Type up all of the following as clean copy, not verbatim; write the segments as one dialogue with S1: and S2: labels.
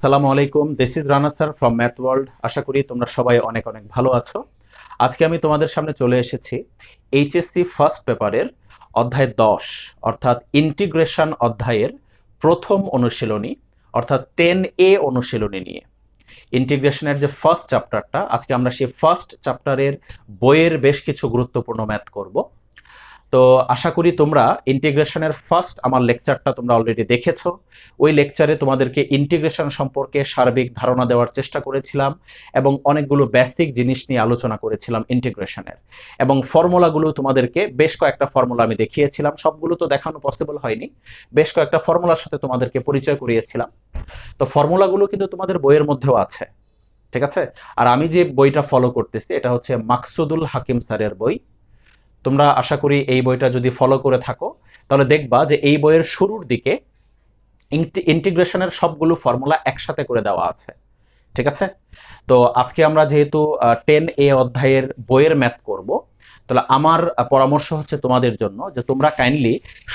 S1: আসসালামু আলাইকুম, this is Rana sir from math world. আশা করি তোমরা সবাই অনেক অনেক ভালো আছো। আজকে আমি তোমাদের সামনে চলে এসেছি এইচএসসি ফার্স্ট পেপারের অধ্যায় 10 অর্থাৎ ইন্টিগ্রেশন অধ্যায়ের প্রথম অনুশীলনী অর্থাৎ 10A অনুশীলনী নিয়ে। ইন্টিগ্রেশনের যে ফার্স্ট চ্যাপ্টারটা, আজকে আমরা সেই ফার্স্ট চ্যাপ্টারের বইয়ের বেশ কিছু গুরুত্বপূর্ণ ম্যাথ করব। তো আশা করি তোমরা ইন্টিগ্রেশনের ফার্স্ট আমার লেকচারটা তোমরা অলরেডি দেখেছো। ওই লেকচারে তোমাদেরকে ইন্টিগ্রেশন সম্পর্কে সার্বিক ধারণা দেওয়ার চেষ্টা করেছিলাম এবং অনেকগুলো বেসিক জিনিস নিয়ে আলোচনা করেছিলাম ইন্টিগ্রেশনের, এবং ফর্মুলাগুলো তোমাদেরকে বেশ কয়েকটা ফর্মুলা আমি দেখিয়েছিলাম। সবগুলো তো দেখানো পসিবল হয়নি, বেশ কয়েকটা ফর্মুলার সাথে তোমাদেরকে পরিচয় করিয়েছিলাম। তো ফর্মুলাগুলো কিন্তু তোমাদের বইয়ের মধ্যেও আছে, ঠিক আছে? আর আমি যে বইটা ফলো করতেছি এটা হচ্ছে মাকসুদুল হাকিম স্যারের বই। তোমরা আশা করি এই বইটা যদি ফলো করে থাকো তাহলে দেখবা যে এই বইয়ের শুরুর দিকে ইন্টিগ্রেশনের সবগুলো ফর্মুলা একসাথে করে দেওয়া আছে, ঠিক আছে? তো আজকে আমরা যেহেতু 10A অধ্যায়ের বইয়ের ম্যাথ করব, তাহলে আমার পরামর্শ হচ্ছে তোমাদের জন্য যে তোমরা কাইন্ডলি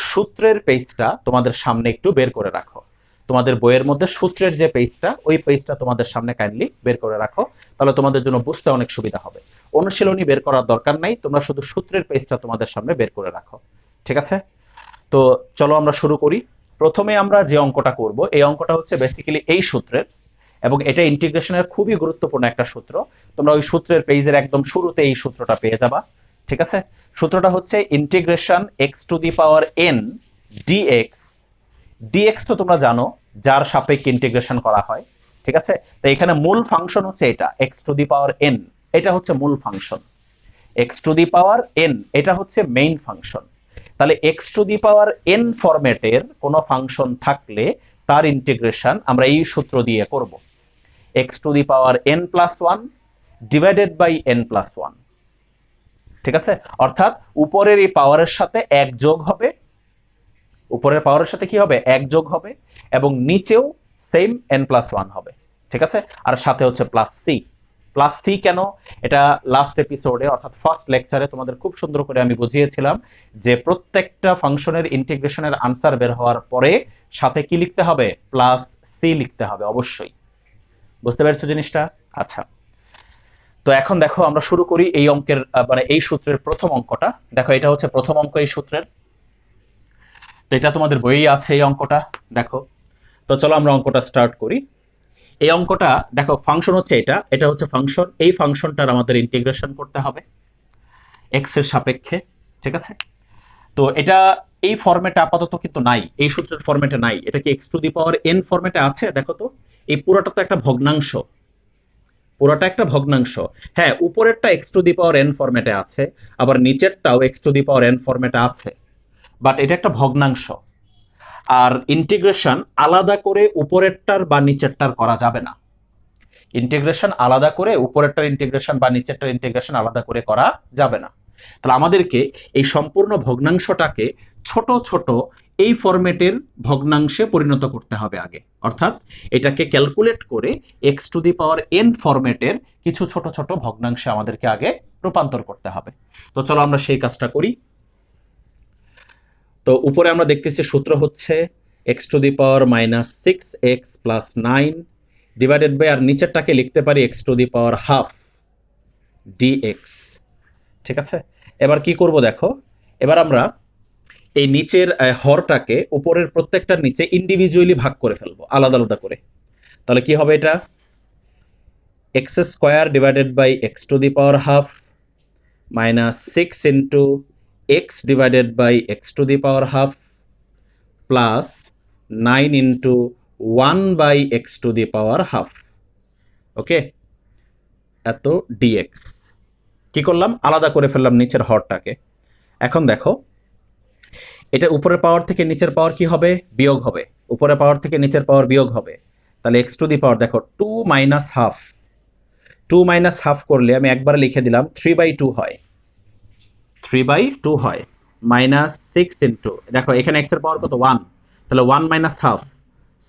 S1: সূত্রের পেজটা তোমাদের সামনে একটু বের করে রাখো। তোমাদের বইয়ের মধ্যে সূত্রের যে পেজটা, ওই পেজটা তোমাদের সামনে কাইন্ডলি বের করে রাখো, তাহলে তোমাদের জন্য বুঝতে অনেক সুবিধা হবে। অনুশীলনী বের করার দরকার নাই, তোমরা শুধু সূত্রের পেজটা তোমাদের সামনে বের করে রাখো, ঠিক আছে? তো চলো আমরা শুরু করি। প্রথমে আমরা যে অঙ্কটা করব, এই অঙ্কটা হচ্ছে বেসিক্যালি এই সূত্রের, এবং এটা ইন্টিগ্রেশনের খুবই গুরুত্বপূর্ণ একটা সূত্র। তোমরা ওই সূত্রের পেজের একদম শুরুতে এই সূত্রটা পেয়ে যাবা, ঠিক আছে? সূত্রটা হচ্ছে integration x to the power n dx. Dx তো তোমরা জানো, যার সাপেক্ষে ইন্টিগ্রেশন করা হয়, ঠিক আছে? তো এখানে মূল ফাংশন হচ্ছে এটা X to the power N, এটা হচ্ছে মূল function. X to the power N এটা হচ্ছে মেইন ফাংশন। তাহলে X to the power N ফরম্যাটের কোনো ফাংশন থাকলে তার ইন্টিগ্রেশন আমরা এই সূত্র দিয়ে করব, x to the power n plus one divided by n plus one, ঠিক আছে? অর্থাৎ উপরের এই পাওয়ারের সাথে এক যোগ হবে, উপরের পাওয়ারের সাথে কি হবে, এক যোগ হবে, এবং নিচেও সেম এন প্লাস ওয়ান হবে, ঠিক আছে? আর সাথে হচ্ছে প্লাস সি। প্লাস সি কেন? এটা লাস্ট এপিসোডে অর্থাৎ ফার্স্ট লেকচারে তোমাদের খুব সুন্দর করে আমি বুঝিয়েছিলাম যে প্রত্যেকটা ফাংশনের ইন্টিগ্রেশনের আনসার বের হওয়ার পরে সাথে কি লিখতে হবে, প্লাস সি লিখতে হবে অবশ্যই। বুঝতে পেরেছো জিনিসটা? আচ্ছা, তো এখন দেখো আমরা শুরু করি এই অঙ্কের মানে এই সূত্রের প্রথম অঙ্কটা। দেখো এটা হচ্ছে প্রথম অঙ্ক এই সূত্রের, তো এটা তোমাদের বইয়ে আছে এই অঙ্কটা, দেখো। তো চলো আমরা অঙ্কটা স্টার্ট করি। এই অঙ্কটা দেখো, ফাংশন হচ্ছে এটা, এটা হচ্ছে ফাংশন, এই ফাংশনটার আমাদের ইন্টিগ্রেশন করতে হবে এক্স এর সাপেক্ষে, ঠিক আছে? তো এটা এই ফরম্যাটে আপাতত কিন্তু নাই, এই সূত্রের ফরম্যাটে নাই। এটা কি x to the power N ফরম্যাটে আছে? দেখো তো, এই পুরোটা তো একটা ভগ্নাংশ, পুরোটা একটা ভগ্নাংশ। হ্যাঁ, উপরেরটা X to the power N ফরম্যাটে আছে, আবার নিচেরটাও X to the power N ফরম্যাটে আছে, বাট এটা একটা ভগ্নাংশ। আর ইন্টিগ্রেশন আলাদা করে উপরেরটার বা নিচেরটার করা যাবে না। ইন্টিগ্রেশন আলাদা করে উপরেরটার ইন্টিগ্রেশন বা নিচেরটার ইন্টিগ্রেশন আলাদা করে করা যাবে না। তাহলে আমাদেরকে এই সম্পূর্ণ ভগ্নাংশটাকে ছোট ছোট এই ফরম্যাটের ভগ্নাংশে পরিণত করতে হবে আগে, অর্থাৎ এটাকে ক্যালকুলেট করে X to the power N ফরম্যাটের কিছু ছোট ছোট ভগ্নাংশে আমাদেরকে আগে রূপান্তর করতে হবে। তো চলো আমরা সেই কাজটা করি। তো উপরে আমরা দেখতেছি সূত্র হচ্ছে X to the power minus six X plus nine divided by, আর নিচেরটাকে লিখতে পারি X to the power half DX, ঠিক আছে? এবার কি করব দেখো, এবার আমরা এই নিচের হরটাকে উপরের প্রত্যেকটার নিচে ইন্ডিভিজুয়ালি ভাগ করে ফেলবো আলাদা আলাদা করে। তাহলে কি হবে, এটা X square divided by X to the power half minus six into X divided by X to the power half plus nine into one by X to the power half, okay? এত DX কি করলাম, আলাদা করে ফেললাম নিচের হরটাকে। এখন দেখো, এটা উপরের পাওয়ার থেকে নিচের পাওয়ার কি হবে, বিয়োগ হবে। উপরের পাওয়ার থেকে নিচের পাওয়ার বিয়োগ হবে, তাহলে এক্স টু দি পাওয়ার দেখো two minus half, two minus half করলে আমি একবারে লিখে দিলাম থ্রি বাই টু হয়, থ্রি বাই টু হয়, মাইনাস সিক্স ইন্টু দেখো এখানে এক্স এর পাওয়ার কত, ওয়ান, তাহলে one minus half,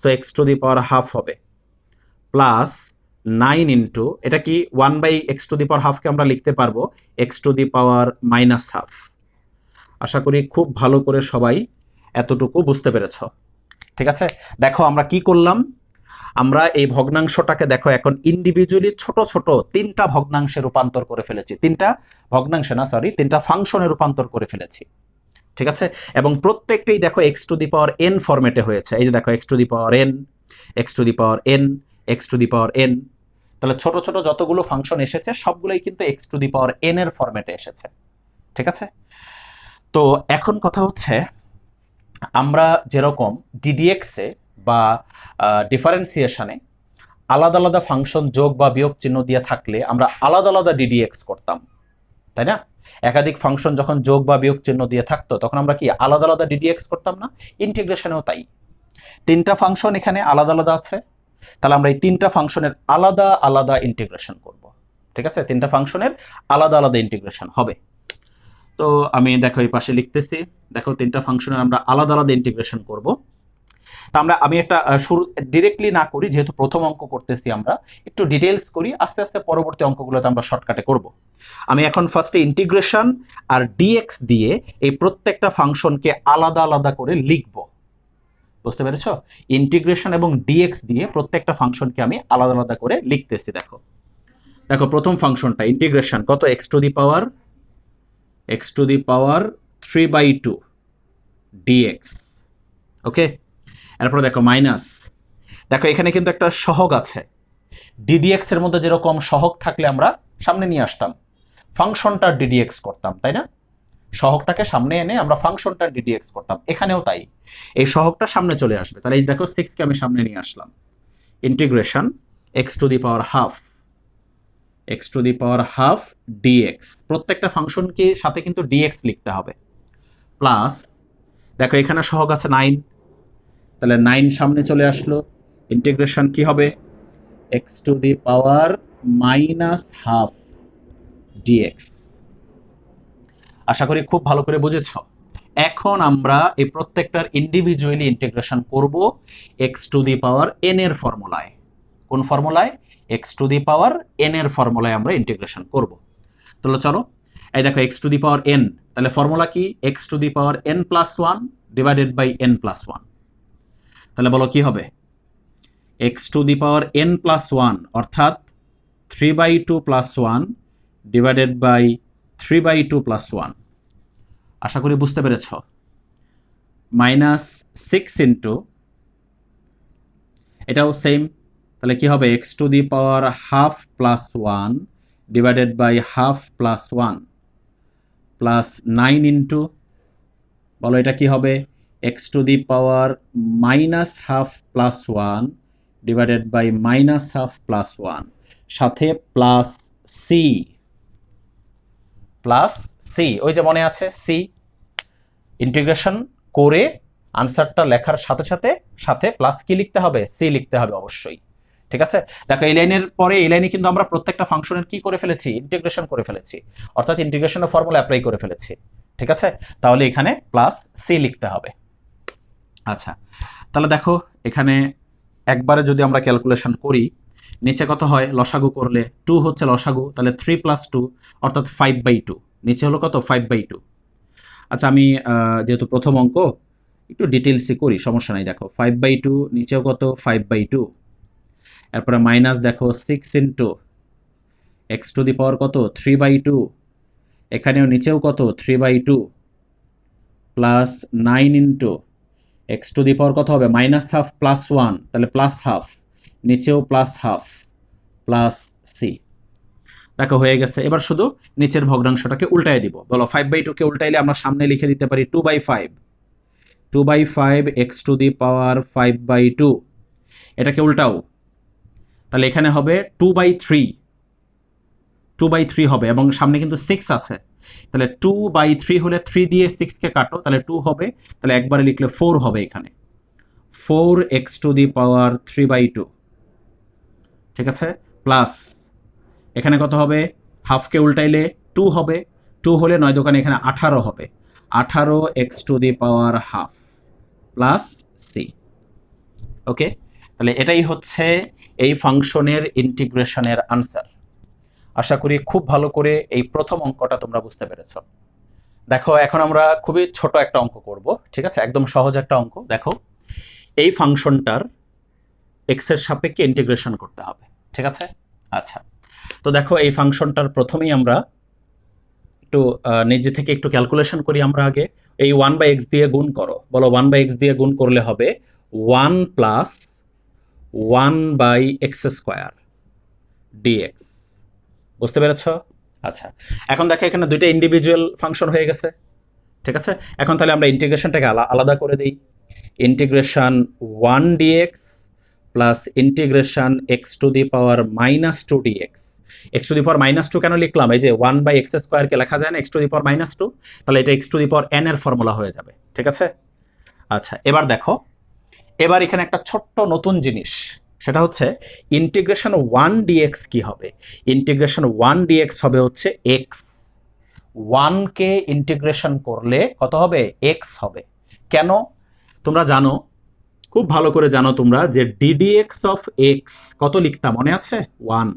S1: so X to the power half হবে, প্লাস নাইন ইন্টু এটা কি one by X to the power হাফকে আমরা লিখতে পারবো X to the power minus half. আশা করি খুব ভালো করে সবাই এতটুকু বুঝতে পেরেছ, ঠিক আছে? দেখো আমরা কি করলাম, আমরা এই ভগ্নাংশটাকে দেখো এখন ইন্ডিভিজুয়ালি ছোট ছোট তিনটা ভগ্নাংশে রূপান্তর করে ফেলেছি, তিনটা ভগ্নাংশে না সরি তিনটা ফাংশনে রূপান্তর করে ফেলেছি, ঠিক আছে। এবং প্রত্যেকটাই দেখো x to the power N ফরম্যাটে হয়েছে। এই যে দেখো x to the power N, x to the power N, x to the power n. তাহলে ছোট ছোট যতগুলো ফাংশন এসেছে সবগুলোই কিন্তু x to the power n এর ফরম্যাটে এসেছে, ঠিক আছে। তো এখন কথা হচ্ছে আমরা যেরকম ডিডিএক্সে বা ডিফারেন্সিয়েশনে আলাদা আলাদা ফাংশন যোগ বা বিয়োগ চিহ্ন দিয়ে থাকলে আমরা আলাদা আলাদা ডিডিএক্স করতাম, তাই না? একাধিক ফাংশন যখন যোগ বা বিয়োগ চিহ্ন দিয়ে থাকতো তখন আমরা কি আলাদা আলাদা ডিডিএক্স করতাম না? ইন্টিগ্রেশনেও তাই। তিনটা ফাংশন এখানে আলাদা আলাদা আছে, তাহলে আমরা এই তিনটা ফাংশনের আলাদা আলাদা ইন্টিগ্রেশন করব, ঠিক আছে। তিনটা ফাংশনের আলাদা আলাদা ইন্টিগ্রেশন হবে। তো আমি দেখো এই পাশে লিখতেছি, দেখো তিনটা ফাংশনের আমরা আলাদা আলাদা ইন্টিগ্রেশন করব। তা আমি একটা শুরু ডিরেক্টলি না করি, যেহেতু প্রথম অঙ্ক করতেছি আমরা একটু ডিটেলস করি, আস্তে আস্তে পরবর্তী অঙ্কগুলোতে আমরা শর্টকাটে করব। আমি এখন ফার্স্টে ইন্টিগ্রেশন আর ডিএক্স দিয়ে এই প্রত্যেকটা ফাংশনকে আলাদা আলাদা করে লিখব, বুঝতে পেরেছো? ইন্টিগ্রেশন এবং ডিএক্স দিয়ে প্রত্যেকটা ফাংশনকে আমি আলাদা আলাদা করে লিখতেছি। দেখো দেখো প্রথম ফাংশনটা ইন্টিগ্রেশন কত, X to the power 3/2 DX, okay. এরপরে দেখো মাইনাস, দেখো এখানে কিন্তু একটা সহগ আছে, ডিডিএক্স এর মধ্যে যেরকম সহগ থাকলে আমরা সামনে নিয়ে আসতাম, ফাংশনটার ডিডিএক্স করতাম, তাই না? সহগটাকে সামনে এনে আমরা ফাংশনটার ডিডিএক্স করতাম, এখানেও তাই, এই সহগটা সামনে চলে আসবে। তাহলে এই দেখো 6 কে আমি সামনে নিয়ে আসলাম, integration x to the power half DX, প্রত্যেকটা ফাংশনকে সাথে কিন্তু ডিএক্স লিখতে হবে, প্লাস দেখো এখানে সহগ আছে 9, তাহলে 9 সামনে চলে আসলো, ইন্টিগ্রেশন কি হবে, x to the power -half dx. আশা করি খুব ভালো করে বুঝেছ। এখন আমরা এই প্রত্যেকটার ইন্ডিভিজুয়ালি ইন্টিগ্রেশন করব x to the power n এর ফর্মুলায়। কোন ফর্মুলায়? X to the power n এর ফর্মুলায় আমরা ইন্টিগ্রেশন করব। তাহলে চলো, এই দেখো x to the power n, তাহলে ফর্মুলা কি, x to the power n plus 1 divided by n plus 1। তাহলে বলো কি হবে, x to the power n plus 1 অর্থাৎ 3/2 প্লাস 1 ডিভাইডেড বাই 3/2 প্লাস 1। আশা করি বুঝতে পেরেছ। -6 ইন্টু, এটাও সেম, তাহলে কি হবে, x to the power half plus 1 divided by half plus 1 plus 9 into, বলো এটা কি হবে, x to the power -half plus 1 divided by -half plus 1 সাথে প্লাস সি, ওই যে মনে আছে সি, ইন্টিগ্রেশন করে আনসারটা লেখার সাথে সাথে সাথে প্লাস কি লিখতে হবে, সি লিখতে হবে অবশ্যই, ঠিক আছে। দেখো এই লাইনের পরে এই লাইনে কিন্তু আমরা প্রত্যেকটা ফাংশনের কি করে ফেলেছি, ইন্টিগ্রেশন করে ফেলেছি, অর্থাৎ ইন্টিগ্রেশনের ফর্মুলা অ্যাপ্লাই করে ফেলেছি, ঠিক আছে। তাহলে এখানে প্লাস সি লিখতে হবে। আচ্ছা, তাহলে দেখো এখানে একবারে যদি আমরা ক্যালকুলেশন করি, নিচে কত হয়, লসাগু করলে 2 হচ্ছে লসাগু, তাহলে 3 + 2 অর্থাৎ 5/2, নিচে হলো কত, 5/2। আচ্ছা আমি যেহেতু প্রথম অঙ্ক একটু ডিটেলসে করি, সমস্যা নাই। দেখো 5/2, নিচেও কত, 5/2, এরপরে মাইনাস দেখো 6 into x to the power কত, 3/2, এখানেও নিচেও কত, 3/2, plus 9 into x to the power কত হবে, -হাফ প্লাস 1, তাহলে প্লাস হাফ, নিচেও প্লাস হাফ, প্লাস সি। দেখো হয়ে গেছে। এবার শুধু নিচের ভগ্নাংশটাকে উল্টায় দিব। বলো 5/2 কে উল্টাইলে আমরা সামনে লিখে দিতে পারি 2/5 এক্স টু দি পাওয়ার 5/2, এটাকে উল্টাও, তাহলে এখানে হবে 2/3 হবে, এবং সামনে কিন্তু 6 আছে, তাহলে 2/3 হলে 3 দিয়ে 6 কে কাটো, তাহলে 2 হবে, তাহলে একবারে লিখলে 4 হবে, এখানে 4 এক্স টু দি পাওয়ার 3/2, ঠিক আছে, প্লাস এখানে কত হবে, হাফকে উল্টাইলে 2 হবে, 2 হলে 9 দোকানে এখানে 18 হবে, 18 x to the power half, plus C. Okay, তাহলে এটাই হচ্ছে এই ফাংশনের ইন্টিগ্রেশনের আনসার। আশা করি খুব ভালো করে এই প্রথম অঙ্কটা তোমরা বুঝতে পেরেছ। দেখো এখন আমরা খুবই ছোট একটা অঙ্ক করব, ঠিক আছে, একদম সহজ একটা অঙ্ক। দেখো এই এক্স এর সাপেক্ষে ইন্টিগ্রেশন করতে হবে, ঠিক আছে? আচ্ছা, তো দেখো এই ফাংশনটার প্রথমেই আমরা একটু নিজে থেকে একটু ক্যালকুলেশন করি আমরা আগে। এই 1/x দিয়ে গুণ করো, বলো 1/x দিয়ে গুণ করলে হবে 1 প্লাস 1/x² dx। বুঝতে পেরেছ? আচ্ছা, এখন দেখো এখানে দুইটা ইন্ডিভিজুয়াল ফাংশন হয়ে গেছে, ঠিক আছে? এখন তাহলে আমরা ইন্টিগ্রেশনটাকে আলাদা করে দিই। Integration 1 dx plus integration x⁻² dx। x⁻² কেন লিখলাম? এই যে 1/x² কে লেখা যায় না x⁻²? তাহলে এটা xn এর ফর্মুলা হয়ে যাবে, ঠিক আছে? আচ্ছা, এবার দেখো, এবার এখানে একটা ছোট্ট নতুন জিনিস, সেটা হচ্ছে ইন্টিগ্রেশন 1 dx কি হবে? ইন্টিগ্রেশন 1 dx হবে হচ্ছে x। 1 কে ইন্টিগ্রেশন করলে কত হবে? x হবে। কেন? তোমরা জানো, খুব ভালো করে জানো তোমরা, যে ddx অফ x কত লিখতাম মনে আছে? 1।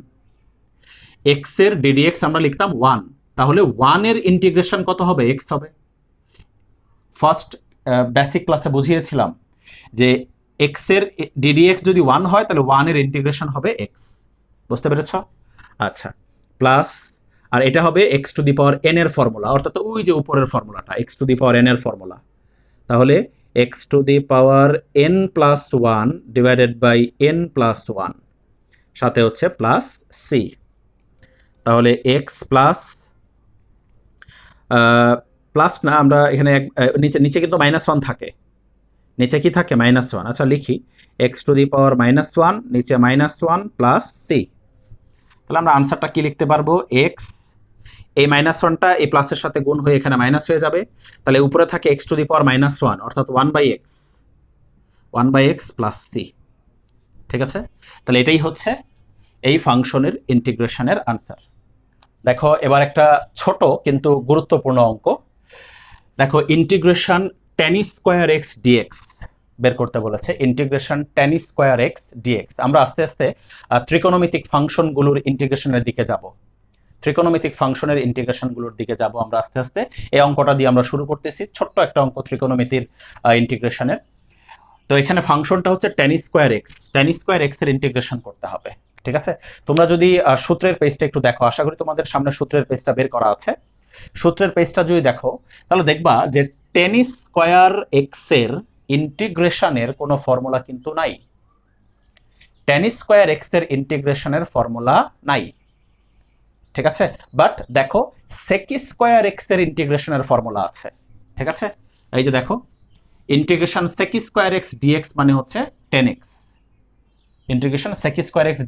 S1: x এর ddx আমরা লিখতাম 1, তাহলে 1 এর ইন্টিগ্রেশন কত হবে? x হবে। ফার্স্ট বেসিক ক্লাসে বুঝিয়েছিলাম যে x এর ddx যদি 1 হয় তাহলে 1 এর ইন্টিগ্রেশন হবে x। বুঝতে পেরেছ? আচ্ছা, প্লাস, আর এটা হবে x⁻n এর ফর্মুলা, অর্থাৎ ওই যে উপরের ফর্মুলাটা x⁻n এর ফর্মুলা। তাহলে x⁻n+1 ডিভাইডেড বাই n+1, সাথে হচ্ছে প্লাস c। তাহলে x প্লাস প্লাস না, আমরা এখানে নিচে নিচে কিন্তু -1 থাকে, নিচে কি থাকে? -1। আচ্ছা লিখি x⁻−1 নিচে -1 প্লাস c। তাহলে আমরা আনসারটা কি লিখতে পারবো? x, এই -1টা এই প্লাসের সাথে গুণ হয়ে এখানে মাইনাস হয়ে যাবে, তাহলে উপরে থাকে x⁻−1 অর্থাৎ 1/x প্লাস c, ঠিক আছে? তাহলে এটাই হচ্ছে এই ফাংশনের ইন্টিগ্রেশনের আনসার। দেখো এবার একটা ছোট কিন্তু গুরুত্বপূর্ণ অঙ্ক। দেখো ইন্টিগ্রেশন tan² dx বের করতে বলেছে। Integration tan² dx। আমরা আস্তে আস্তে ত্রিকোণমিতিক ফাংশনগুলোর ইন্টিগ্রেশনের দিকে যাব। ত্রিকোণমিতিক ফাংশনের ইন্টিগ্রেশনগুলোর দিকে যাব আমরা আস্তে আস্তে। এই অঙ্কটা দিয়ে আমরা শুরু করতেছি, ছোট্ট একটা অঙ্ক ত্রিকোণমিতির ইন্টিগ্রেশনের। তো এখানে ফাংশনটা হচ্ছে tan²x। tan²x এর ইন্টিগ্রেশন করতে হবে, ঠিক আছে? তোমরা যদি সূত্রের পেজটা একটু দেখো, আশা করি তোমাদের সামনে সূত্রের পেজটা বের করা আছে। সূত্রের পেজটা যদি দেখো তাহলে দেখবা যে tan² এর ইন্টিগ্রেশনের কোনো ফর্মুলা কিন্তু নাই। tan² এর ইন্টিগ্রেশনের ফর্মুলা নাই, ঠিক আছে? বাট দেখো sec² এর ইন্টিগ্রেশনের ফর্মুলা আছে, ঠিক আছে? এই যে দেখো, ইন্টিগ্রেশন sec² dx মানে হচ্ছে 10x। ইন্টিগ্রেশন sec²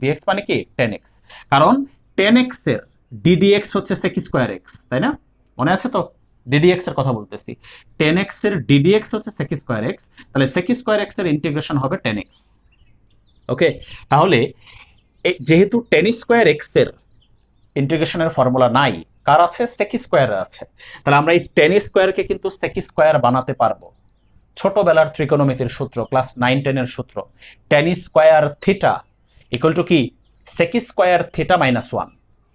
S1: dx মানে কি? 10x। কারণ 10x এর ddx হচ্ছে sec²x, তাই না? মনে আছে তো? ddx এর কথা বলতেছি। 10x এর ddx হচ্ছে sec²x, তাহলে sec²x এর ইন্টিগ্রেশন হবে 10x। ওকে, তাহলে যেহেতু tan² এর ইন্টিগ্রেশনের ফর্মুলা নাই, কার আছে? sec² আছে। তাহলে আমরা এই tan² কে কিন্তু sec² বানাতে পারবো। ছোটবেলার ত্রিকোণমিতির সূত্র, ক্লাস 9-10 এর সূত্র, tan² থিটা ইকুয়াল টু কি? sec² থিটা -1,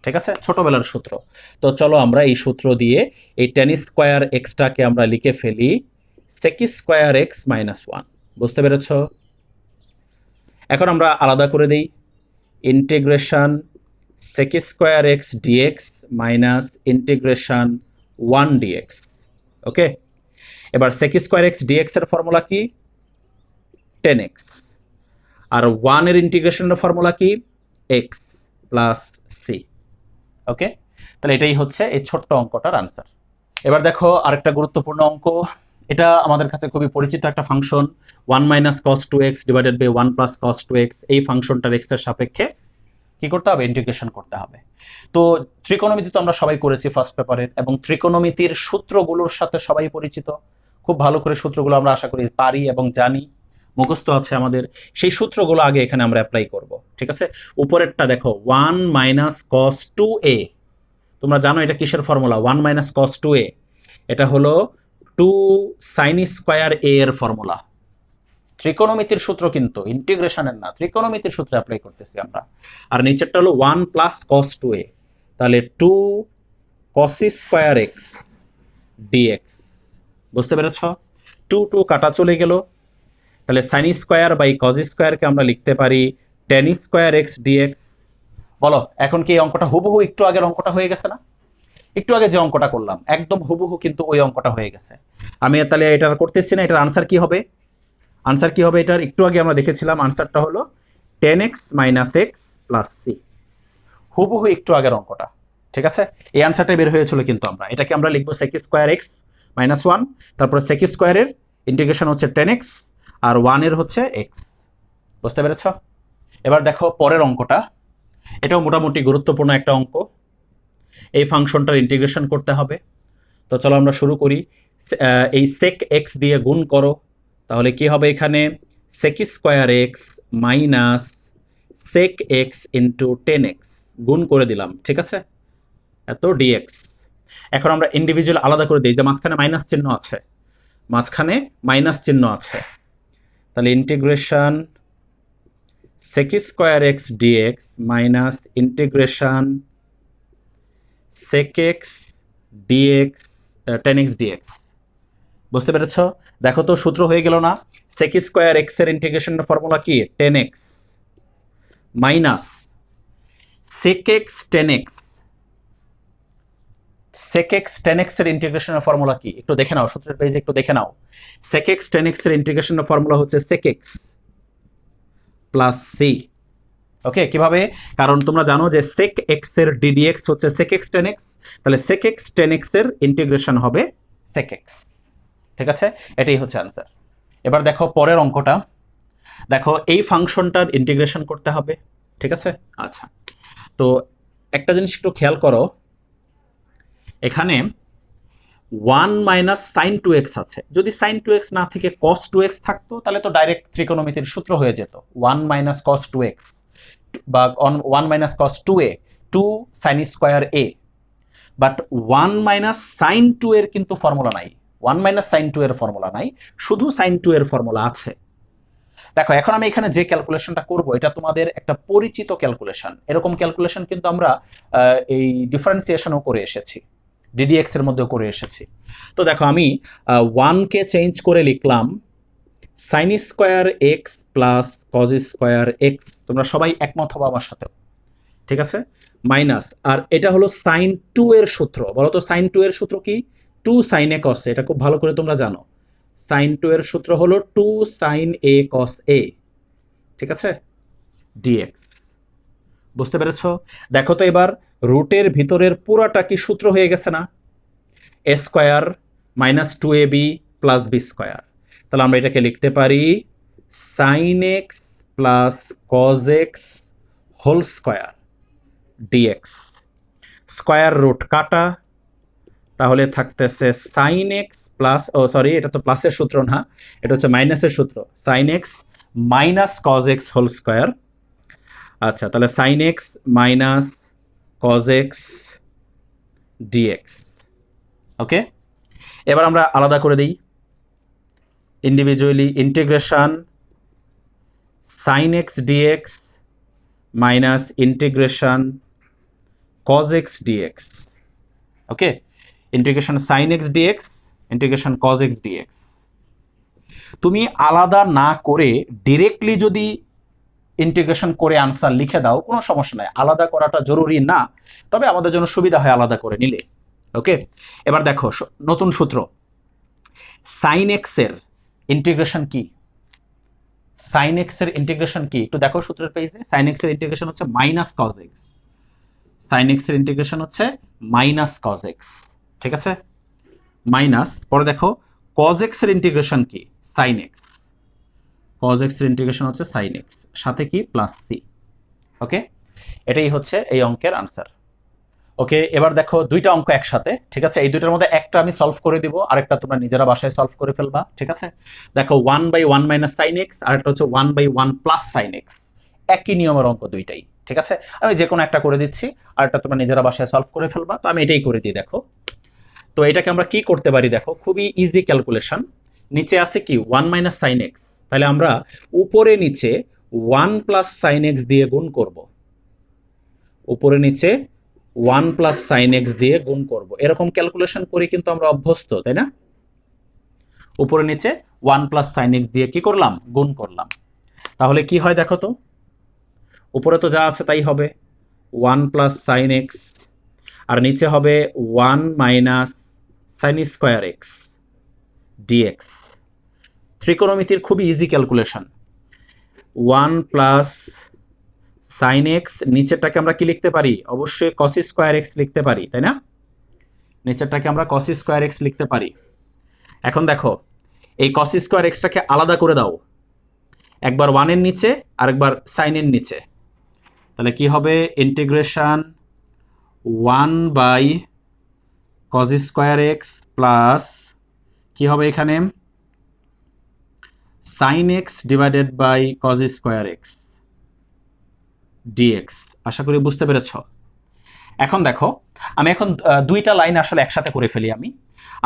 S1: ঠিক আছে? ছোটবেলার সূত্র। তো চলো আমরা এই সূত্র দিয়ে এই tan²x টাকে আমরা লিখে ফেলি sec²x -1। বুঝতে পেরেছ? এখন আমরা আলাদা করে দেই, integration sec²x dx minus integration 1 dx। ওকে, এবার sec²x dx এর ফর্মুলা কি? 10x। আর 1 এর ইন্টিগ্রেশনের ফর্মুলা কি? x plus c। ওকে, তাহলে এটাই হচ্ছে এই ছোট্ট অঙ্কটার আনসার। এবার দেখো আরেকটা গুরুত্বপূর্ণ অঙ্ক। এটা আমাদের কাছে খুবই পরিচিত একটা function, 1 - cos 2x divided by 1 + cos 2x। এই ফাংশনটার x এর সাপেক্ষে কি করতে হবে? ইন্টিগ্রেশন করতে হবে। তো ত্রিকোণমিতি তো আমরা সবাই করেছি ফার্স্ট পেপারের, এবং ত্রিকোণমিতির সূত্রগুলোর সাথে সবাই পরিচিত। খুব ভালো করে সূত্রগুলো আমরা আশা করি পারি এবং জানি, মুখস্থ আছে আমাদের। সেই সূত্রগুলো আগে এখানে আমরা অ্যাপ্লাই করব, ঠিক আছে? উপরেরটা দেখো, 1 - cos 2a। তোমরা জানো এটা কিসের ফর্মুলা? 1 - cos 2a, এটা হলো 2 sin² a এর ফর্মুলা। ত্রিকোণমিতির সূত্র কিন্তু, ইন্টিগ্রেশনের না, ত্রিকোণমিতির সূত্রে অ্যাপ্লাই করতেছি আমরা। আর নিচেরটা হলো 1 + cos 2a, তাহলে 2 cos² x dx। বুঝতে পেরেছ? 2 কাটা চলে গেল, তাহলে সাইন স্কোয়ার বাই কজ স্কোয়ারকে আমরা লিখতে পারি টেন স্কোয়ার এক্স ডিএক্স। বলো এখন কি এই অঙ্কটা হুবহু একটু আগের অঙ্কটা হয়ে গেছে না? একটু আগে যে অঙ্কটা করলাম একদম হুবহু কিন্তু ওই অঙ্কটা হয়ে গেছে। আমি তাহলে এটা করতেছি না, এটার আনসার কি হবে? আনসার কি হবে এটার? একটু আগে আমরা দেখেছিলাম আনসারটা হলো tan x minus x plus C, হুবহু একটু আগের অঙ্কটা। ঠিক আছে, এই আনসারটা বের হয়েছিল কিন্তু এটাকে আমরা লিখবো sec square x minus one, তারপরে সেক স্কোয়ারের ইন্টিগ্রেশন হচ্ছে টেন এক্স আর ওয়ানের হচ্ছে এক্স। বুঝতে পেরেছ? এবার দেখো পরের অঙ্কটা, এটাও মোটামুটি গুরুত্বপূর্ণ একটা অঙ্ক। এই ফাংশনটার ইন্টিগ্রেশন করতে হবে। তো চলো আমরা শুরু করি। এই সেক এক্স দিয়ে গুণ করো, তাহলে কি হবে এখানে sec square x minus sec x into tan x গুণ করে দিলাম। ঠিক আছে, এত ডিএক্স। এখন আমরা ইন্ডিভিজুয়াল আলাদা করে দিই, যে মাঝখানে মাইনাস চিহ্ন আছে, মাঝখানে মাইনাস চিহ্ন আছে, তাহলে integration sec square x dx minus integration sec x dx tan x dx. বুঝতে পেরেছ? দেখো তো সূত্র হয়ে গেল না? সেক স্কোয়ার এক্স এর ইন্টিগ্রেশনের ফর্মুলা কি? Tan x minus sec x tan x. Sec x tan x এর ইন্টিগ্রেশনের ফর্মুলা কি একটু দেখে নাও, সূত্রের পেজে একটু দেখে নাও। সেক এক্স টেন এক্স এর ইন্টিগ্রেশনের ফর্মুলা হচ্ছে সেক এক্স প্লাস সি। ওকে, কিভাবে? কারণ তোমরা জানো যে সেক এক্স এর ডিডিএক্স হচ্ছে সেক এক্স টেন এক্স, তাহলে সেক এক্স টেন এক্স এর ইন্টিগ্রেশন হবে সেক এক্স। ঠিক আছে, এটাই হচ্ছে আনসার। এবার দেখো পরের অঙ্কটা, দেখো এই ফাংশনটার ইন্টিগ্রেশন করতে হবে। ঠিক আছে, আচ্ছা তো একটা জিনিস একটু খেয়াল করো, এখানে one minus sine two x আছে। যদি সাইন টু এক্স না থেকে কস টু এক্স থাকতো তাহলে তো ডাইরেক্ট ত্রিকোণমিতির সূত্র হয়ে যেত, one minus cos two x বা one minus cos two A two sine square A. But one minus sine two এর কিন্তু ফর্মুলা নাই, ওয়ান মাইনাস সাইন টু এর ফর্মুলা নাই, শুধু সাইন টু এর ফর্মুলা আছে। দেখো এখন আমি এখানে যে ক্যালকুলেশনটা করব এটা তোমাদের একটা পরিচিত ক্যালকুলেশন। এরকম ক্যালকুলেশন কিন্তু আমরা এই ডিফারেন্সিয়েশনও করে এসেছি, ডিডিএক্স এর মধ্যেও করে এসেছি। তো দেখো আমি ওয়ানকে চেঞ্জ করে লিখলাম sign square x plus cos square x. তোমরা সবাই একমত হবে আমার সাথে? ঠিক আছে, মাইনাস, আর এটা হলো সাইন টু এর সূত্র। বলো তো সাইন টু এর সূত্র কি? টু সাইন এ কস, এটা খুব ভালো করে তোমরা জানো। সাইন টু এর সূত্র হলো টু সাইন এ কস এ। ঠিক আছে, ডিএক্স। বুঝতে পেরেছ? দেখো তো এবার রুটের ভিতরের পুরাটা কি সূত্র হয়ে গেছে না? A square minus two A B plus B square. তাহলে আমরা এটাকে লিখতে পারি sine x plus cos x whole square dx. Square root কাটা, তাহলে থাকতেছে sine x plus, oh sorry এটা তো প্লাসের সূত্র না, এটা হচ্ছে মাইনাসের সূত্র, sine x minus cos x whole square. আচ্ছা, তাহলে sine x minus cos x dx. Okay, এবার আমরা আলাদা করে দিই individually, integration sine x dx minus integration cos x dx. Okay, integration sine x dx integration cos x dx. তুমি আলাদা না করে ডিরেক্টলি যদি ইন্টিগ্রেশন করে আনসার লিখে দাও কোনো সমস্যা নাই, আলাদা করাটা জরুরি না, তবে আমাদের জন্য সুবিধা হয় আলাদা করে নিলে। ওকে, এবার দেখো নতুন সূত্র, সাইন এক্স এর ইন্টিগ্রেশন কি? সাইন এক্স এর ইন্টিগ্রেশন কি একটু দেখো সূত্রের পেজে। সাইন এক্স এর ইন্টিগ্রেশন হচ্ছে minus cos x, sine x এর ইন্টিগ্রেশন হচ্ছে মাইনাস কজ এক্স। ঠিক আছে, মাইনাস, পরে দেখো কজ এক্স এর ইন্টিগ্রেশন কি? সাইন এক্স, কজ এক্স এর ইন্টিগ্রেশন হচ্ছে সাইন এক্স, সাথে কি প্লাস সি। ওকে, এটাই হচ্ছে এই অঙ্কের আনসার। ওকে, এবার দেখো দুইটা অঙ্ক একসাথে। ঠিক আছে, এই দুইটার মধ্যে একটা আমি সলভ করে দিব, আরেকটা তোমরা নিজেরা বাসায় সলভ করে ফেলবা। ঠিক আছে, দেখো one by one minus sine x, আর একটা হচ্ছে one by one plus sine x, একই নিয়মের অঙ্ক দুইটাই। ঠিক আছে, আমি যে কোনো একটা করে দিচ্ছি, আর একটা তোমরা নিজেরা বাসায় সলভ করে ফেলবা। তো আমি এটাই করে দিই। দেখো তো এটাকে আমরা কি করতে পারি, দেখো খুবই ইজি ক্যালকুলেশন। নিচে আছে কি ওয়ান মাইনাস সাইন এক্স, তাহলে আমরা উপরে নিচে ওয়ান প্লাস সাইন এক্স দিয়ে গুণ করব, উপরে নিচে ওয়ান প্লাস সাইন এক্স দিয়ে গুণ করব। এরকম ক্যালকুলেশন করে কিন্তু আমরা অভ্যস্ত, তাই না? উপরে নিচে 1 প্লাস সাইন এক্স দিয়ে কি করলাম, গুণ করলাম। তাহলে কি হয় দেখো তো, উপরে তো যা আছে তাই হবে, 1 প্লাস সাইন এক্স, আর নিচে হবে 1 minus sine square x dx. ত্রিকোণমিতির খুবই easy calculation. 1 plus sine x, নিচেরটাকে আমরা কি লিখতে পারি, অবশ্যই কস স্কোয়ার এক্স লিখতে পারি, তাই না? নিচেরটাকে আমরা কস স্কোয়ার এক্স লিখতে পারি। এখন দেখো, এই কস স্কোয়ার এক্সটাকে আলাদা করে দাও, একবার 1-এর নিচে আরেকবার সাইনের নিচে। তাহলে কি হবে, integration 1 by cos square x plus কি হবে এখানে, sine x divided by cos square x dx. আশা করি বুঝতে পেরেছ। এখন দেখো, আমি এখন দুইটা লাইন আসলে একসাথে করে ফেলি।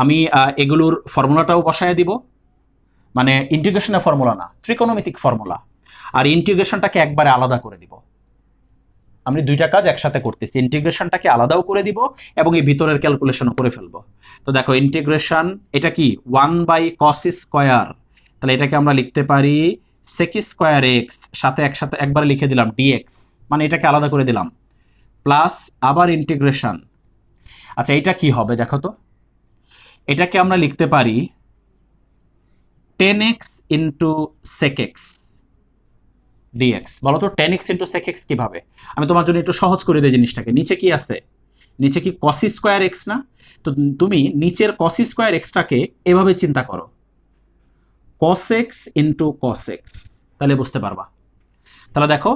S1: আমি এগুলোর ফর্মুলাটাও বসায় দিব, মানে ইন্টিগ্রেশনের ফর্মুলা না, ত্রিকোণমিতিক ফর্মুলা, আর ইন্টিগ্রেশনটাকে একবারে আলাদা করে দিব। আমি দুইটা কাজ একসাথে করতেছি, ইন্টিগ্রেশনটাকে আলাদাও করে দিব এবং এই ভিতরের ক্যালকুলেশনও করে ফেলবো। তো দেখো, ইন্টিগ্রেশন এটা কি 1 বাই কস স্কোয়ার, তাহলে এটাকে আমরা লিখতে পারি সেক স্কোয়ার এক্স, সাথে একসাথে একবারে লিখে দিলাম ডিএক্স, মানে এটাকে আলাদা করে দিলাম, প্লাস আবার ইন্টিগ্রেশন। আচ্ছা, এটা কি হবে দেখো তো, এটাকে আমরা লিখতে পারি 10x into sec x dx. বলো তো 10x ইন্টু সেক এক্স কিভাবে? আমি তোমার জন্য একটু সহজ করে দিই জিনিসটাকে। নিচে কি আছে, নিচে কি কস স্কোয়ার এক্স না? তো তুমি নিচের কস স্কোয়ার এক্সটাকে এভাবে চিন্তা করো, cos x into cos x, তাহলে বুঝতে পারবা। তাহলে দেখো,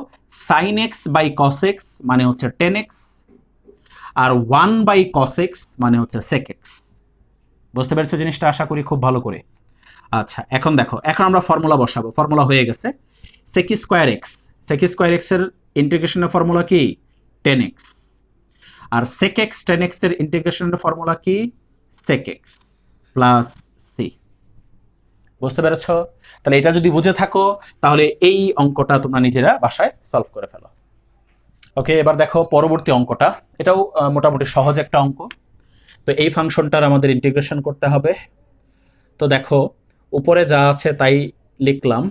S1: sine x by cos x মানে হচ্ছে 10x, R 1 by cos x মানে হচ্ছে সেক এক্স। বুঝতে পেরেছো জিনিসটা? আশা করি খুব ভালো করে। আচ্ছা, এখন দেখো, এখন আমরা ফর্মুলা বসাবো। ফর্মুলা হয়ে গেছে sec square x, sec square x এর ইন্টিগ্রেশনের ফর্মুলা কি 10x, আর সেক এক্স 10x এর ইন্টিগ্রেশনের ফর্মুলা কি সেক এক্স প্লাস সি। বুঝতে পেরেছো? তাহলে এটা যদি বুঝে থাকো তাহলে এই অঙ্কটা তোমরা নিজেরা বাসায় সলভ করে ফেলো। ওকে, এবার দেখো পরবর্তী অঙ্কটা, এটাও মোটামুটি সহজ একটা অঙ্ক। তো এই ফাংশনটার আমাদের ইন্টিগ্রেশন করতে হবে। তো দেখো, উপরে যা আছে তাই লিখলাম,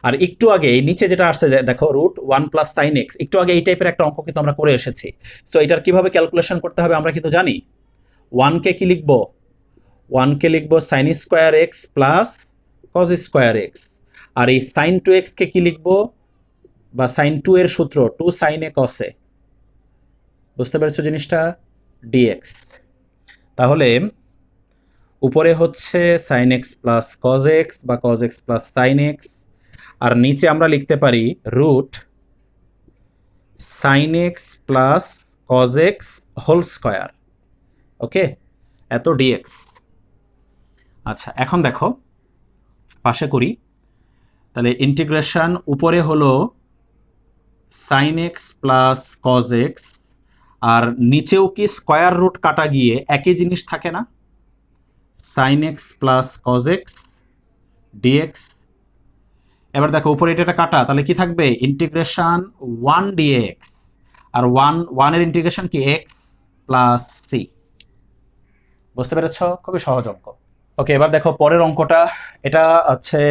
S1: আর একটু আগে এই নিচে যেটা আসছে দেখো রুট 1 প্লাস সাইন এক্স, একটু আগে এই টাইপের একটা অঙ্ক কিন্তু আমরা করে এসেছি। সো এটার কিভাবে ক্যালকুলেশন করতে হবে আমরা কিন্তু জানি। 1 কে কি লিখবো, 1 কে লিখবো sine square x plus cos square x, আর এই সাইন 2x কে কি লিখবো, বা সাইন 2 এর সূত্র 2 সাইন এ কস এ। বুঝতে পেরেছো জিনিসটা, ডিএক্স। তাহলে উপরে হচ্ছে sine x plus cos x বা cos x plus sine x, আর নিচে আমরা লিখতে পারি root sine x plus cos x whole square. Okay, এত ডিএক্স। আচ্ছা, এখন দেখো পাশে করি। তাহলে ইন্টিগ্রেশন উপরে হলো sine x plus cos x, আর নিচেও কি স্কোয়ার রুট কাটা গিয়ে একই জিনিস থাকে না, sine x plus cos x dx. এবার দেখো উপরে এটা কাটা, তাহলে কি থাকবে, ইন্টিগ্রেশন 1 ডিএক্স, আর 1 এর ইন্টিগ্রেশন কি এক্স প্লাস সি। বুঝতে পেরেছ? খুবই সহজ অঙ্ক। ওকে, এবার দেখো পরের অঙ্কটা, এটা হচ্ছে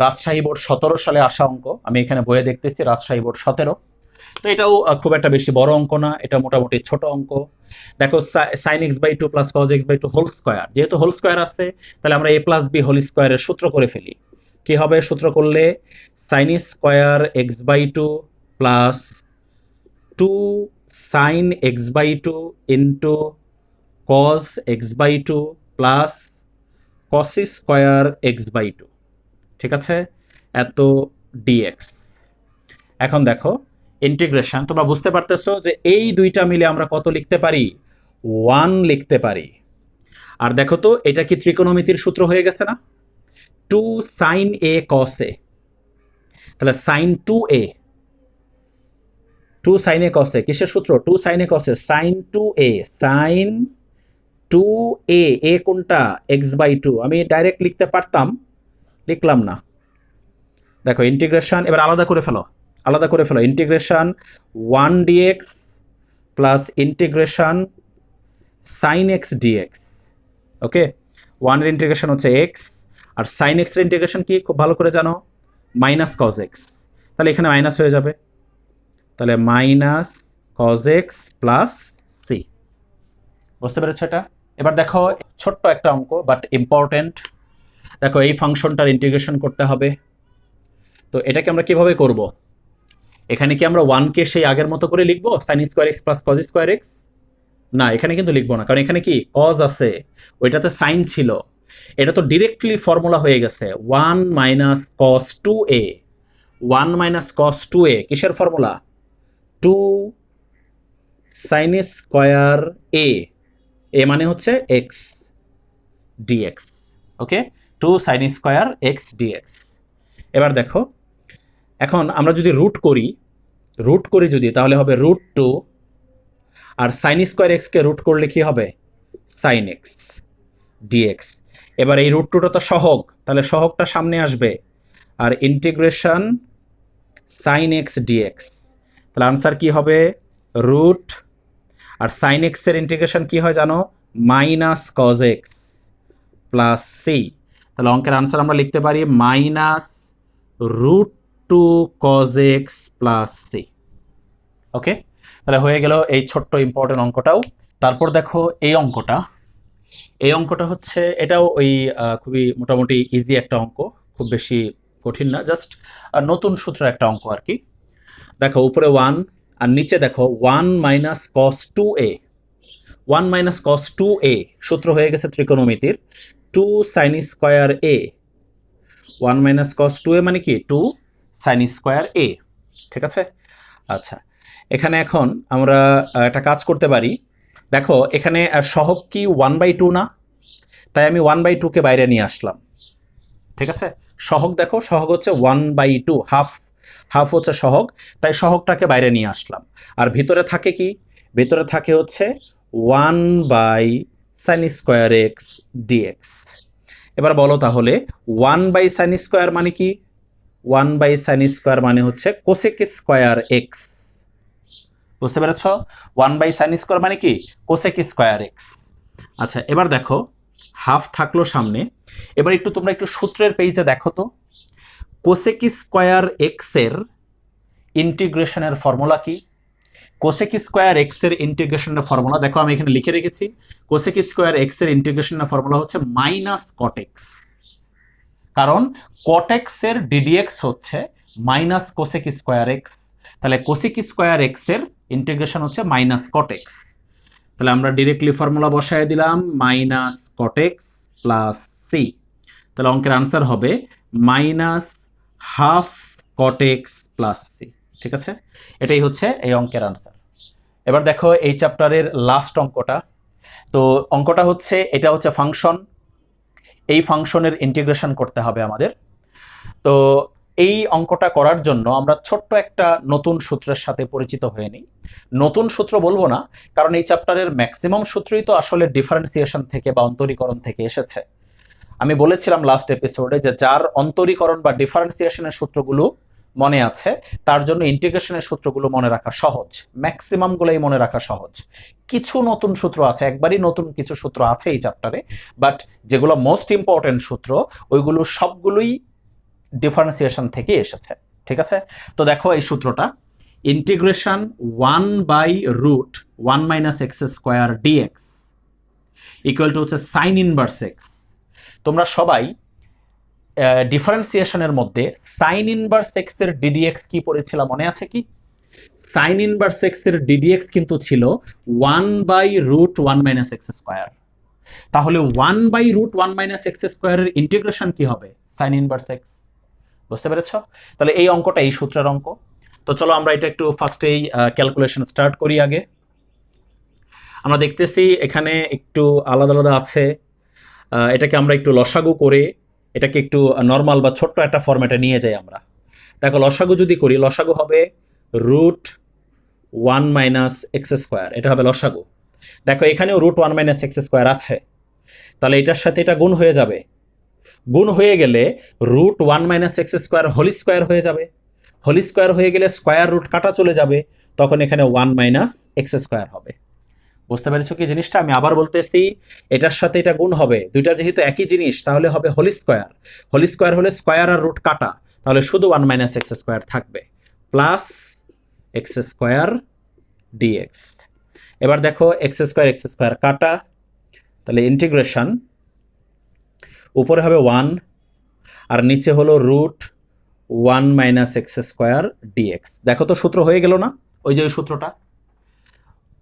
S1: রাজশাহী বোর্ড 17 সালে আসা অঙ্ক। আমি এখানে বইয়ে দেখতেছি রাজশাহী বোর্ড 17। তো এটাও খুব একটা বেশি বড় অঙ্ক না, এটা মোটামুটি ছোট অঙ্ক। দেখো sine x by 2 plus cos x by 2 whole square, যেহেতু হোল স্কোয়ার আছে তাহলে আমরা এ প্লাস বি হোল স্কোয়ারের সূত্র করে ফেলি। কি হবে সূত্র করলে, sine square x by 2 plus 2 sine x by 2 into cos x by 2 plus cos square x by 2। ঠিক আছে, এত ডিএক্স। এখন দেখো ইন্টিগ্রেশন, তোমরা বুঝতে পারতেছো যে এই দুইটা মিলে আমরা কত লিখতে পারি, 1 লিখতে পারি। আর দেখো তো এটা কি ত্রিকোণমিতির সূত্র হয়ে গেছে না, 2 সাইন এ কস এ। তাহলে সাইন 2a, 2 সাইন এ কস এ কিসের সূত্র, 2 সাইন এ কস এ, সাইন 2a, সাইন 2a, এ কোনটা এক্স বাই 2। আমি ডাইরেক্ট লিখতে পারতাম, লিখলাম না। দেখো ইন্টিগ্রেশন এবার আলাদা করে ফেলো, আলাদা করে ফেলো, integration 1 dx plus integration sine x dx. Okay, ওয়ানের ইন্টিগ্রেশন হচ্ছে এক্স, আর সাইন এক্সের ইন্টিগ্রেশন কি খুব ভালো করে জানো, মাইনাস কজ এক্স। তাহলে এখানে মাইনাস হয়ে যাবে, তাহলে minus cos x plus C. বুঝতে পেরেছো এটা? এবার দেখো ছোট্ট একটা অঙ্ক বাট ইম্পর্টেন্ট। দেখো এই ফাংশনটার ইন্টিগ্রেশন করতে হবে। তো এটাকে আমরা কিভাবে করব? এখানে কি আমরা ওয়ানকে সেই আগের মতো করে লিখবো, sine square x plus cos square x? না, এখানে কিন্তু লিখবো না, কারণ এখানে কি কজ আছে, ওইটাতে সাইন ছিল। এটা তো ডিরেক্টলি ফর্মুলা হয়ে গেছে, one minus cos two A. One minus cos two A কিসের formula? Two sine square A, A মানে হচ্ছে x dx. Okay, two sine square x dx. এবার দেখো, এখন আমরা যদি রুট করি যদি, তাহলে হবে রুট টু, আর সাইন স্কোয়ার এক্সকে রুট করলে কি হবে, সাইন এক্স ডিএক্স। এবার এই রুট টুটা তো সহগ, তাহলে সহগটা সামনে আসবে, আর ইন্টিগ্রেশন সাইন এক্স ডিএক্স। তাহলে আনসার কি হবে, রুট, আর সাইন এক্সের ইন্টিগ্রেশন কি হয় জানো, minus cos x plus C. তাহলে অঙ্কের আনসার আমরা লিখতে পারি minus root two cos x plus C. Okay, তাহলে হয়ে গেল এই ছোট্ট ইম্পর্টেন্ট অঙ্কটাও। তারপর দেখো এই অঙ্কটা হচ্ছে, এটাও ওই খুবই মোটামুটি ইজি একটা অঙ্ক, খুব বেশি কঠিন না, জাস্ট নতুন সূত্রের একটা অঙ্ক আর কি। দেখো উপরে ওয়ান, আর নিচে দেখো one minus cos two A. One minus cos two এ সূত্র হয়ে গেছে ত্রিকোণমিতির টু সাইন স্কোয়ার এ। ওয়ান মাইনাস কস টু এ মানে কি, টু সাইন স্কোয়ার এ। ঠিক আছে? আচ্ছা, এখানে এখন আমরা একটা কাজ করতে পারি। দেখো এখানে সহগ কি 1/2 না, তাই আমি 1/2 কে বাইরে নিয়ে আসলাম। ঠিক আছে, সহগ দেখো, সহগ হচ্ছে 1/2, হাফ, হাফ হচ্ছে সহগ, তাই সহগটাকে বাইরে নিয়ে আসলাম। আর ভিতরে থাকে কি, ভিতরে থাকে হচ্ছে 1/sin স্কোয়ার এক্স ডিএক্স। এবার বলো তাহলে 1/sin স্কোয়ার মানে কি, 1/sin স্কোয়ার মানে হচ্ছে কোসেক স্কোয়ার এক্স। বুঝতে পেরেছ? 1/sin স্কোয়ার মানে কি, কোসেক স্কোয়ার এক্স। আচ্ছা, এবার দেখো হাফ থাকলো সামনে। এবার একটু তোমরা একটু সূত্রের পেজে দেখো তো, কোসেক স্কোয়ার এক্স এর ইন্টিগ্রেশনের ফর্মুলা কি? কোসেক স্কোয়ার এক্স এর ইন্টিগ্রেশনের ফর্মুলা দেখো, আমি এখানে লিখে রেখেছি। কোসেক স্কোয়ার এক্স এর ইন্টিগ্রেশনের ফর্মুলা হচ্ছে মাইনাস কটেক্স, কারণ কটেক্স এর ডিডিএক্স হচ্ছে মাইনাস কোসেক স্কোয়ার এক্স। তাহলে কোসেক স্কোয়ার এক্স এর ইন্টিগ্রেশন হচ্ছে মাইনাস কটেক্স। তাহলে আমরা ডিরেক্টলি ফর্মুলা বসায় দিলাম মাইনাস কটেক্স প্লাস সি। তাহলে অঙ্কের আনসার হবে মাইনাস হাফ কটেক্স প্লাস সি। ঠিক আছে, এটাই হচ্ছে এই অঙ্কের আনসার। এবার দেখো এই চ্যাপ্টারের লাস্ট অঙ্কটা। তো অঙ্কটা হচ্ছে, এটা হচ্ছে ফাংশন, এই ফাংশনের ইন্টিগ্রেশন করতে হবে আমাদের। তো এই অঙ্কটা করার জন্য আমরা ছোট্ট একটা নতুন সূত্রের সাথে পরিচিত হয়ে নিই। নতুন সূত্র বলবো না, কারণ এই চ্যাপ্টারের ম্যাক্সিমাম সূত্রই তো আসলে ডিফারেন্সিয়েশন থেকে বা অন্তরীকরণ থেকে এসেছে। আমি বলেছিলাম লাস্ট এপিসোডে যে যার অন্তরীকরণ বা ডিফারেন্সিয়েশনের সূত্রগুলো মনে আছে, তার জন্য ইন্টিগ্রেশনের সূত্রগুলো মনে রাখা সহজ, ম্যাক্সিমামগুলোই মনে রাখা সহজ। কিছু নতুন সূত্র আছে, একবারই নতুন কিছু সূত্র আছে এই চ্যাপ্টারে, বাট যেগুলো মোস্ট ইম্পর্টেন্ট সূত্র ওইগুলো সবগুলোই ডিফারেন্সিয়েশন থেকে এসেছে। ঠিক আছে, তো দেখো এই সূত্রটা, integration 1/√1 - x square dx equal to হচ্ছে সাইন ইনভার্স এক্স। তোমরা সবাই ডিফারেন্সিয়েশনের মধ্যে সাইন ইনভার্স এক্স এর ডিডিএক্স কি পড়েছিল মনে আছে কি? সাইন ইনভার্স এক্স এর ডিডিএক্স কিন্তু ছিল 1/√1 - x স্কোয়ার। তাহলে 1/√1 - x স্কোয়ার এর ইন্টিগ্রেশন কি হবে, সাইন ইনভার্স এক্স। বুঝতে পেরেছ? তাহলে এই অঙ্কটা এই সূত্রের অঙ্ক। তো চলো আমরা এটা একটু ফার্স্টেই ক্যালকুলেশন স্টার্ট করি। আগে আমরা দেখতেছি এখানে একটু আলাদা আলাদা আছে, এটাকে আমরা একটু লসাগু করে এটাকে একটু নর্মাল বা ছোট্ট একটা ফরম্যাটে নিয়ে যাই আমরা। দেখো লসাগু যদি করি, লসাগু হবে √1 - x স্কোয়ার, এটা হবে লসাগু। দেখো এখানেও √1 - x স্কোয়ার আছে, তাহলে এটার সাথে এটা গুণ হয়ে যাবে। গুণ হয়ে গেলে √1 - x স্কোয়ার হোল স্কোয়ার হয়ে যাবে। হোল স্কোয়ার হয়ে গেলে স্কোয়ার রুট কাটা চলে যাবে, তখন এখানে 1 - x স্কোয়ার হবে। বুঝতে পেরেছো কি জিনিসটা? আমি আবার বলতেছি, এটার সাথে এটা গুণ হবে, দুইটা যেহেতু একই জিনিস তাহলে হবে হোল স্কোয়ার। হোল স্কোয়ার হলে স্কোয়ার আর রুট কাটা, তাহলে শুধু 1 মাইনাস এক্স স্কোয়ার থাকবে, প্লাস এক্স স্কোয়ার ডিএক্স। এবার দেখো এক্স স্কোয়ার কাটা, তাহলে ইন্টিগ্রেশন উপরে হবে 1 আর নিচে হলো root 1 minus x square dx. দেখো তো সূত্র হয়ে গেল না? ওই যে ওই সূত্রটা,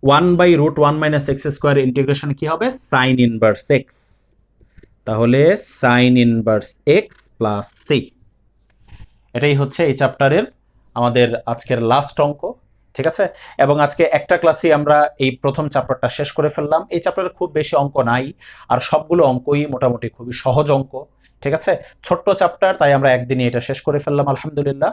S1: 1 by root 1 minus x square integration কি হবে? Sine inverse x. তাহলে sine inverse x plus C. এটাই হচ্ছে এই চ্যাপ্টারের আমাদের আজকের লাস্ট অঙ্ক। ঠিক আছে? এবং আজকে একটা ক্লাসে আমরা এই প্রথম চ্যাপ্টারটা শেষ করে ফেললাম। এই চ্যাপ্টারে খুব বেশি অঙ্ক নাই, আর সবগুলো অঙ্কই মোটামুটি খুবই সহজ অঙ্ক। ঠিক আছে? ছোট্ট চ্যাপ্টার, তাই আমরা একদিনে এটা শেষ করে ফেললাম আলহামদুলিল্লাহ।